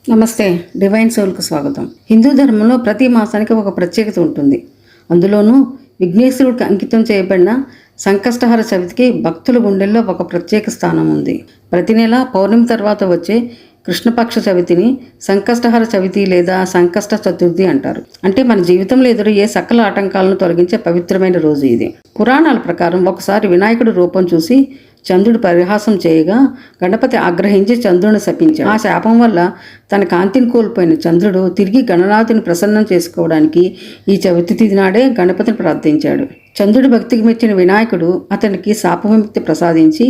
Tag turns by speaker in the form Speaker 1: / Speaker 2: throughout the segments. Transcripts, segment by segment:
Speaker 1: నమస్తే. డివైన్ సోల్కు స్వాగతం. హిందూ ధర్మంలో ప్రతి మాసానికి ఒక ప్రత్యేకత ఉంటుంది. అందులోనూ విఘ్నేశ్వరుడికి అంకితం చేయబడిన సంకష్టహర చవితికి భక్తుల గుండెల్లో ఒక ప్రత్యేక స్థానం ఉంది. ప్రతి నెల పౌర్ణమి తర్వాత వచ్చే కృష్ణపక్ష చవితిని సంకష్టహర చవితి లేదా సంకష్ట చతుర్థి అంటారు. అంటే మన జీవితంలో ఎదురయ్యే సకల ఆటంకాలను తొలగించే పవిత్రమైన రోజు ఇది. పురాణాల ప్రకారం ఒకసారి వినాయకుడి రూపం చూసి చంద్రుడు పరిహాసం చేయగా గణపతి ఆగ్రహించి చంద్రుడిని శపించాడు. ఆ శాపం వల్ల తన కాంతిని కోల్పోయిన చంద్రుడు తిరిగి గణనాథుని ప్రసన్నం చేసుకోవడానికి ఈ చవితి తిథి నాడే గణపతిని ప్రార్థించాడు. చంద్రుడి భక్తికి మెచ్చిన వినాయకుడు అతనికి శాప విముక్తి ప్రసాదించి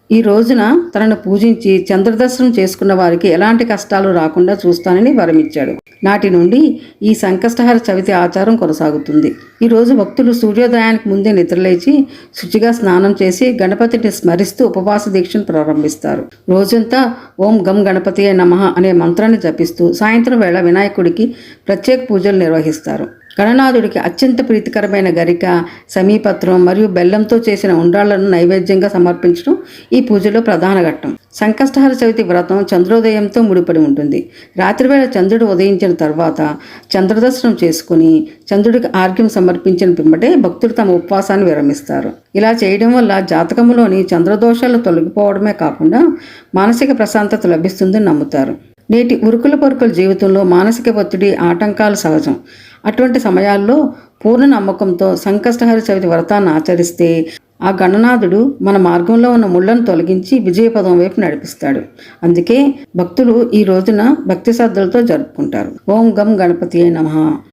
Speaker 1: ఈ రోజున తనను పూజించి చంద్రదర్శనం చేసుకున్న వారికి ఎలాంటి కష్టాలు రాకుండా చూస్తానని వరమిచ్చాడు. నాటి నుండి ఈ సంకష్టహర చవితి ఆచారం కొనసాగుతుంది. ఈ రోజు భక్తులు సూర్యోదయానికి ముందే నిద్రలేచి శుచిగా స్నానం చేసి గణపతిని స్మరిస్తూ ఉపవాస దీక్షను ప్రారంభిస్తారు. రోజంతా ఓం గం గణపతియే నమః అనే మంత్రాన్ని జపిస్తూ సాయంత్రం వేళ వినాయకుడికి ప్రత్యేక పూజలు నిర్వహిస్తారు. గణనాథుడికి అత్యంత ప్రీతికరమైన గరిక, సమీపత్రం మరియు బెల్లంతో చేసిన ఉండ్రాళ్లను నైవేద్యంగా సమర్పించడం ఈ పూజలో ప్రధాన ఘట్టం. సంకష్టహర చవితి వ్రతం చంద్రోదయంతో ముడిపడి ఉంటుంది. రాత్రివేళ చంద్రుడు ఉదయించిన తర్వాత చంద్రదర్శనం చేసుకుని చంద్రుడికి ఆర్ఘ్యం సమర్పించిన పిమ్మటే భక్తులు తమ ఉపవాసాన్ని విరమిస్తారు. ఇలా చేయడం వల్ల జాతకంలోని చంద్రదోషాలు తొలగిపోవడమే కాకుండా మానసిక ప్రశాంతత లభిస్తుందని నమ్ముతారు. నేటి ఉరుకుల పరుకుల జీవితంలో మానసిక ఒత్తిడి, ఆటంకాలు సహజం. అటువంటి సమయాల్లో పూర్ణ నమ్మకంతో సంకష్టహర చవితి వ్రతాన్ని ఆచరిస్తే ఆ గణనాథుడు మన మార్గంలో ఉన్న ముళ్లను తొలగించి విజయపదం వైపు నడిపిస్తాడు. అందుకే భక్తులు ఈ రోజున భక్తి శ్రద్ధలతో జరుపుకుంటారు. ఓం గం గణపతియే నమః.